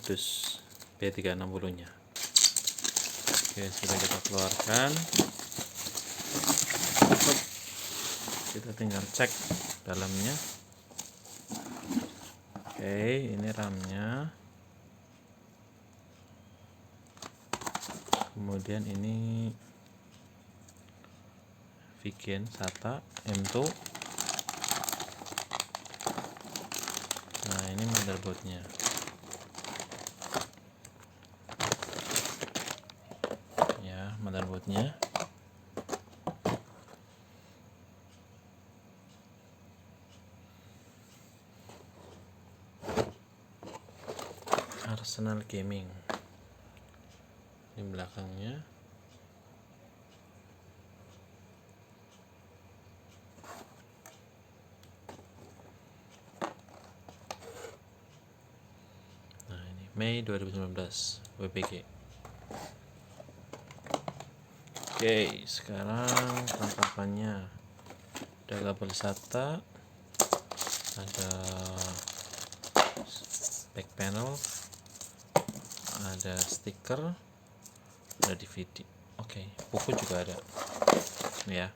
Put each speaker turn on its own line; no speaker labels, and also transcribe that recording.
Bluetooth B360 nya. Oke, sudah kita keluarkan. Kita tinggal cek dalamnya. Oke, ini RAM-nya. Kemudian ini Vigen SATA M2. Nah, ini motherboardnya. Ya, motherboardnya. Arsenal Gaming. Di belakangnya. Nah, ini Mei 2019 WPG. Oke, sekarang kelengkapannya. Ada kabel SATA, ada back panel, ada stiker, ada DVD. Oke, buku juga ada. Ini ya.